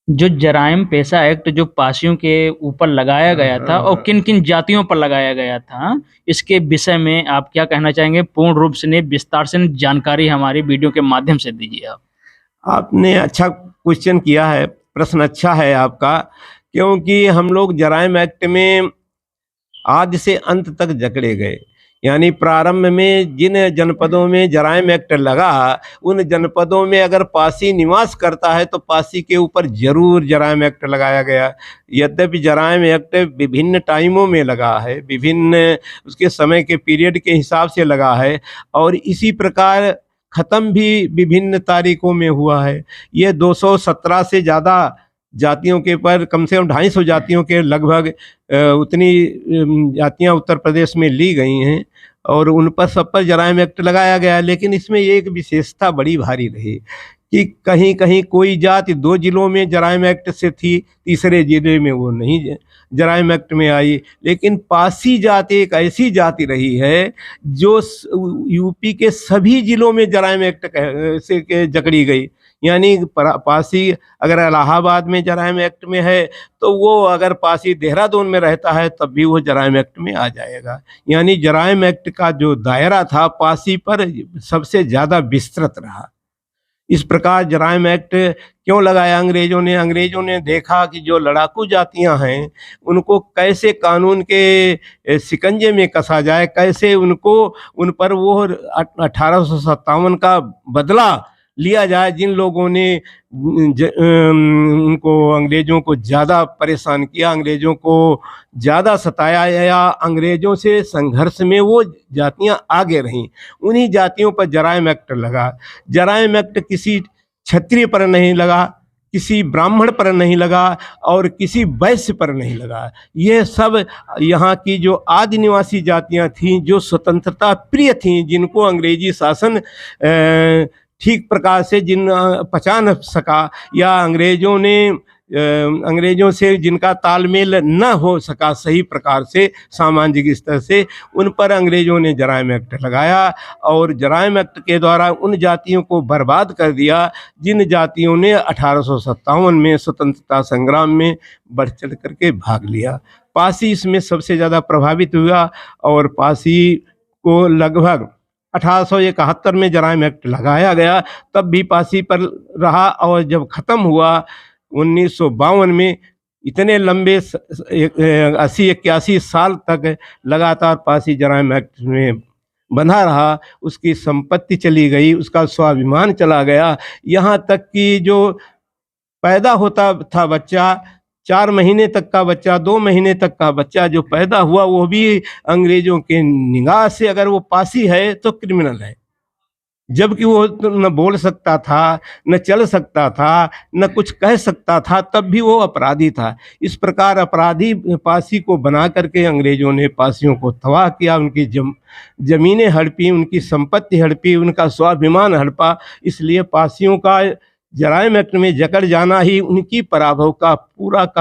जो जराइम पेशा एक्ट जो पासियों के ऊपर लगाया गया था और किन किन जातियों पर लगाया गया था, इसके विषय में आप क्या कहना चाहेंगे? पूर्ण रूप से विस्तार से जानकारी हमारी वीडियो के माध्यम से दीजिए आप। आपने अच्छा क्वेश्चन किया है, प्रश्न अच्छा है आपका, क्योंकि हम लोग जराइम एक्ट में आदि से अंत तक जकड़े गए। यानी प्रारंभ में जिन जनपदों में जराइम एक्ट लगा, उन जनपदों में अगर पासी निवास करता है तो पासी के ऊपर जरूर जराइम एक्ट लगाया गया। यद्यपि जराइम एक्ट विभिन्न टाइमों में लगा है, विभिन्न उसके समय के पीरियड के हिसाब से लगा है, और इसी प्रकार ख़त्म भी विभिन्न तारीखों में हुआ है। ये 217 से ज़्यादा जातियों के पर कम से कम 250 जातियों के लगभग उतनी जातियां उत्तर प्रदेश में ली गई हैं, और उन पर सब पर जराइम एक्ट लगाया गया। लेकिन इसमें एक विशेषता बड़ी भारी रही कि कहीं कहीं कोई जाति 2 जिलों में जराइम एक्ट से थी, तीसरे जिले में वो नहीं जराइम एक्ट में आई। लेकिन पासी जाति एक ऐसी जाति रही है जो यूपी के सभी जिलों में जराइम एक्ट से जकड़ी गई। यानी पासी अगर इलाहाबाद में जराइम एक्ट में है, तो वो अगर पासी देहरादून में रहता है तब भी वो जराइम एक्ट में आ जाएगा। यानी जराइम एक्ट का जो दायरा था पासी पर सबसे ज़्यादा विस्तृत रहा। इस प्रकार जराइम एक्ट क्यों लगाया अंग्रेजों ने? अंग्रेजों ने देखा कि जो लड़ाकू जातियां हैं उनको कैसे कानून के शिकंजे में कसा जाए, कैसे उनको उन पर वो 1857 का बदला लिया जाए, जिन लोगों ने उनको अंग्रेजों को ज़्यादा परेशान किया, अंग्रेजों को ज़्यादा सताया, या अंग्रेजों से संघर्ष में वो जातियां आगे रहीं, उन्हीं जातियों पर जराइम एक्ट लगा। जराइम एक्ट किसी क्षत्रिय पर नहीं लगा, किसी ब्राह्मण पर नहीं लगा, और किसी वैश्य पर नहीं लगा। ये सब यहाँ की जो आदि निवासी जातियाँ थीं, जो स्वतंत्रता प्रिय थीं, जिनको अंग्रेजी शासन ठीक प्रकार से पचा न सका, या अंग्रेजों से जिनका तालमेल न हो सका सही प्रकार से सामाजिक स्तर से, उन पर अंग्रेजों ने जराइम एक्ट लगाया। और जराइम एक्ट के द्वारा उन जातियों को बर्बाद कर दिया जिन जातियों ने 1857 में स्वतंत्रता संग्राम में बढ़ चढ़ करके भाग लिया। पासी इसमें सबसे ज़्यादा प्रभावित हुआ, और पासी को लगभग 1871 में जराइम एक्ट लगाया गया, तब भी पासी पर रहा। और जब ख़त्म हुआ 1952 में, इतने लंबे 80-81 साल तक लगातार पासी जराइम एक्ट में बंधा रहा। उसकी संपत्ति चली गई, उसका स्वाभिमान चला गया। यहाँ तक कि जो पैदा होता था बच्चा, 4 महीने तक का बच्चा, 2 महीने तक का बच्चा जो पैदा हुआ, वो भी अंग्रेजों के निगाह से अगर वो पासी है तो क्रिमिनल है। जबकि वो न बोल सकता था, न चल सकता था, न कुछ कह सकता था, तब भी वो अपराधी था। इस प्रकार अपराधी पासी को बना करके अंग्रेजों ने पासियों को तबाह किया, उनकी जमीनें हड़पी, उनकी संपत्ति हड़पी, उनका स्वाभिमान हड़पा। इसलिए पासियों का जराइम एक्ट में जकड़ जाना ही उनकी पराभव का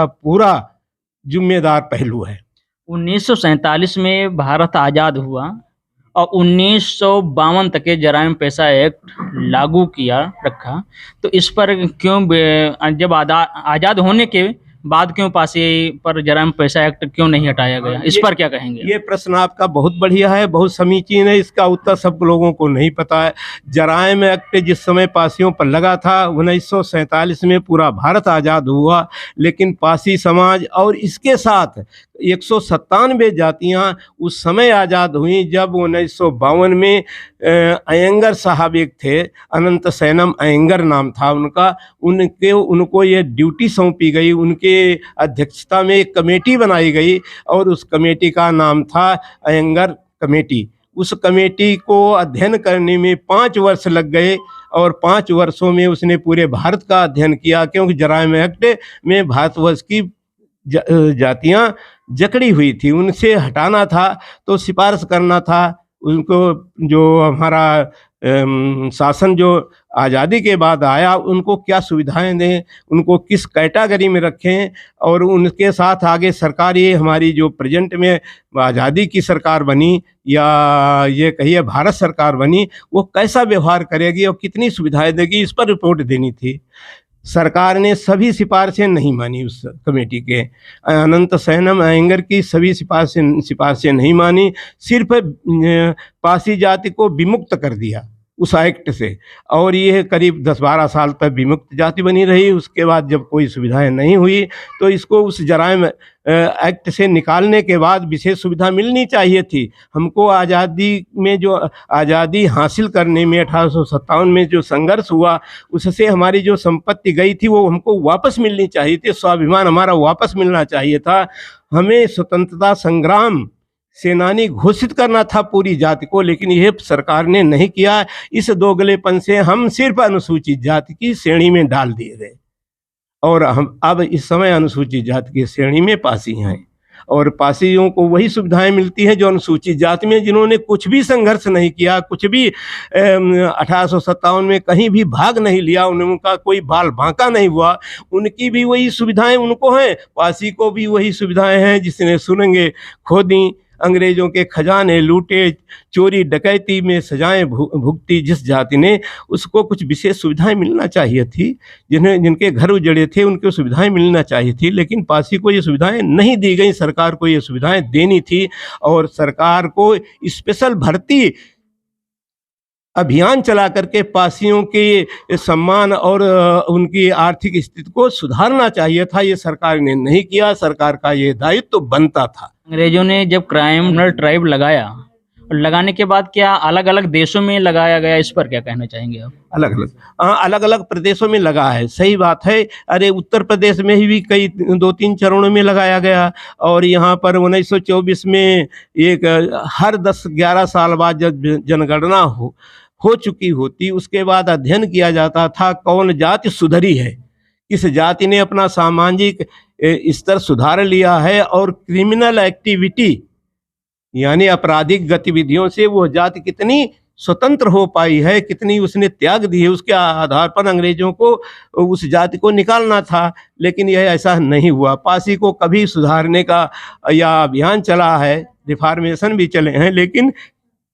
पूरा जिम्मेदार पहलू है। 1947 में भारत आज़ाद हुआ और 1952 तक के जराइम पेशा एक्ट लागू किया रखा, तो इस पर क्यों जब आज़ाद होने के बाद क्यों पासी पर जराइम पेशा एक्ट क्यों नहीं हटाया गया? इस पर क्या कहेंगे? ये प्रश्न आपका बहुत बढ़िया है, बहुत समीचीन है। इसका उत्तर सब लोगों को नहीं पता है। जराइम एक्ट जिस समय पासियों पर लगा था 1947 में पूरा भारत आज़ाद हुआ, लेकिन पासी समाज और इसके साथ 197 जातियां उस समय आज़ाद हुई जब 1952 में अयंगर साहब एक थे, अनंत सैनम अयंगर नाम था उनका, उनको ये ड्यूटी सौंपी गई। उनके अध्यक्षता में एक कमेटी बनाई गई और उस कमेटी का नाम था अयंगर कमेटी। उस कमेटी को अध्ययन करने में 5 वर्ष लग गए, और 5 वर्षों में उसने पूरे भारत का अध्ययन किया, क्योंकि जराइम एक्ट में भारतवर्ष की जातियां जकड़ी हुई थी, उनसे हटाना था, तो सिफारिश करना था उनको। जो हमारा शासन जो आज़ादी के बाद आया, उनको क्या सुविधाएं दें, उनको किस कैटेगरी में रखें, और उनके साथ आगे सरकार, ये हमारी जो प्रेजेंट में आज़ादी की सरकार बनी, या ये कहिए भारत सरकार बनी, वो कैसा व्यवहार करेगी और कितनी सुविधाएं देगी, इस पर रिपोर्ट देनी थी। सरकार ने सभी सिफारिशें नहीं मानी उस कमेटी के। अनंत सैनम अयंगर की सभी सिफारिशें नहीं मानी, सिर्फ पासी जाति को विमुक्त कर दिया उस एक्ट से, और ये करीब 10-12 साल तक विमुक्त जाति बनी रही। उसके बाद जब कोई सुविधाएं नहीं हुई तो इसको उस जराइम एक्ट से निकालने के बाद विशेष सुविधा मिलनी चाहिए थी। हमको आज़ादी में जो आज़ादी हासिल करने में 1857 में जो संघर्ष हुआ, उससे हमारी जो संपत्ति गई थी वो हमको वापस मिलनी चाहिए थी, स्वाभिमान हमारा वापस मिलना चाहिए था। हमें स्वतंत्रता संग्राम सेनानी घोषित करना था पूरी जाति को, लेकिन यह सरकार ने नहीं किया। इस दोगलेपन से हम सिर्फ अनुसूचित जाति की श्रेणी में डाल दिए गए, और हम अब इस समय अनुसूचित जाति की श्रेणी में पासी हैं, और पासियों को वही सुविधाएं मिलती हैं जो अनुसूचित जाति में, जिन्होंने कुछ भी संघर्ष नहीं किया, कुछ भी 1857 में कहीं भी भाग नहीं लिया, उनका कोई बाल बांका नहीं हुआ, उनकी भी वही सुविधाएं उनको हैं। पासी को भी वही सुविधाएं हैं, जिसने सुरंगें खोदी, अंग्रेजों के खजाने लूटे, चोरी डकैती में सजाएं भुगती जिस जाति ने, उसको कुछ विशेष सुविधाएं मिलना चाहिए थी। जिनके घर उजड़े थे उनको सुविधाएं मिलना चाहिए थी, लेकिन पासी को ये सुविधाएं नहीं दी गई। सरकार को ये सुविधाएं देनी थी, और सरकार को स्पेशल भर्ती अभियान चला करके पासियों के सम्मान और उनकी आर्थिक स्थिति को सुधारना चाहिए था। ये सरकार ने नहीं किया, सरकार का ये दायित्व तो बनता था। अंग्रेजों ने जब क्रिमिनल ट्राइब लगाया, और लगाने के बाद क्या अलग अलग देशों में लगाया गया, इस पर क्या कहना चाहेंगे आप? अलग अलग प्रदेशों में लगा है, सही बात है। अरे उत्तर प्रदेश में भी कई 2-3 चरणों में लगाया गया, और यहाँ पर 1924 में एक हर 10-11 साल बाद जब जनगणना हो चुकी होती, उसके बाद अध्ययन किया जाता था कौन जाति सुधरी है, किस जाति ने अपना सामाजिक स्तर सुधार लिया है, और क्रिमिनल एक्टिविटी यानी आपराधिक गतिविधियों से वो जाति कितनी स्वतंत्र हो पाई है, कितनी उसने त्याग दी है, उसके आधार पर अंग्रेजों को उस जाति को निकालना था। लेकिन यह ऐसा नहीं हुआ। पासी को कभी सुधारने का या अभियान चला है, रिफॉर्मेशन भी चले हैं, लेकिन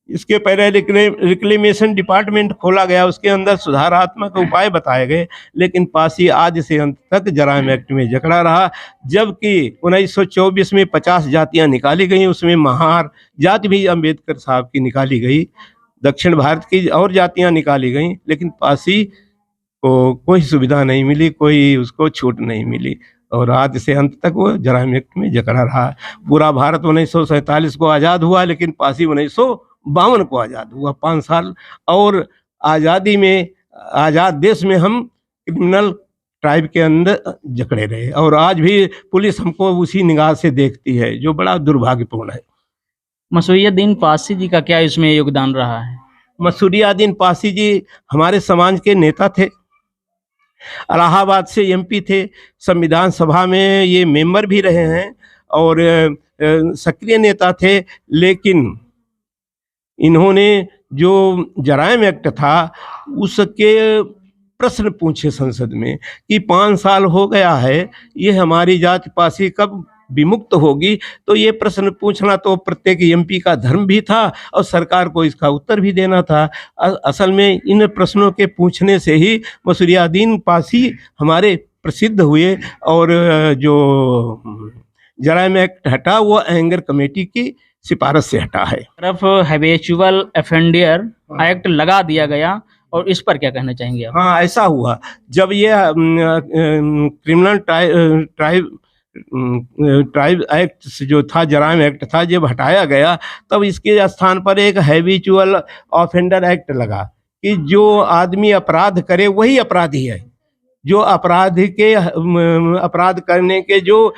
इसके पहले रिक्लेमेशन डिपार्टमेंट खोला गया, उसके अंदर सुधारात्मक उपाय बताए गए, लेकिन पासी आज से अंत तक जराइम एक्ट में जकड़ा रहा। जबकि 1924 में 50 जातियां निकाली गई, उसमें महार जाति भी अम्बेडकर साहब की निकाली गई, दक्षिण भारत की और जातियां निकाली गई, लेकिन पासी को कोई सुविधा नहीं मिली, कोई उसको छूट नहीं मिली, और आज से अंत तक वो जराइम एक्ट में जकड़ा रहा। पूरा भारत 1947 को आज़ाद हुआ, लेकिन पासी 1952 को आज़ाद हुआ। 5 साल और आज़ादी में, आज़ाद देश में हम क्रिमिनल ट्राइब के अंदर जकड़े रहे, और आज भी पुलिस हमको उसी निगाह से देखती है, जो बड़ा दुर्भाग्यपूर्ण है। मसूरियाद्दीन पासी जी का क्या इसमें योगदान रहा है? मसूरियाद्दीन पासी जी हमारे समाज के नेता थे, इलाहाबाद से एमपी थे, संविधान सभा में ये मेंबर भी रहे हैं, और सक्रिय नेता थे। लेकिन इन्होंने जो जराइम एक्ट था उसके प्रश्न पूछे संसद में कि 5 साल हो गया है, ये हमारी जाति पासी कब विमुक्त होगी। तो ये प्रश्न पूछना तो प्रत्येक एमपी का धर्म भी था, और सरकार को इसका उत्तर भी देना था। असल में इन प्रश्नों के पूछने से ही मसूरियाद्दीन पासी हमारे प्रसिद्ध हुए, और जो जराइम एक्ट हटा वो एंगर कमेटी की सिफारिश से हटा है। तरफ हैबिचुअल ऑफेंडर एक्ट लगा दिया गया, और इस पर क्या कहना चाहेंगे आप? हाँ, ऐसा हुआ। जब ये क्रिमिनल ट्राइब एक्ट जो था, जराइम एक्ट था, जब हटाया गया, तब इसके स्थान पर एक हैबिचुअल ऑफेंडर एक्ट लगा कि जो आदमी अपराध करे वही अपराधी है। जो अपराध करने के जो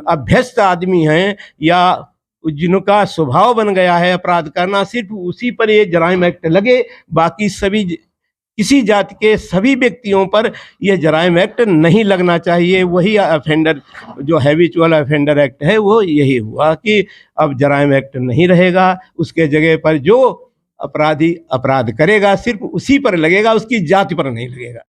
अभ्यस्त आदमी हैं, या जिनका स्वभाव बन गया है अपराध करना, सिर्फ उसी पर ये जराइम एक्ट लगे। बाकी सभी किसी जाति के सभी व्यक्तियों पर यह जराइम एक्ट नहीं लगना चाहिए। वही ऑफेंडर, जो हैबिचुअल ऑफेंडर एक्ट है, वो यही हुआ कि अब जराइम एक्ट नहीं रहेगा, उसके जगह पर जो अपराधी अपराध करेगा सिर्फ उसी पर लगेगा, उसकी जाति पर नहीं लगेगा।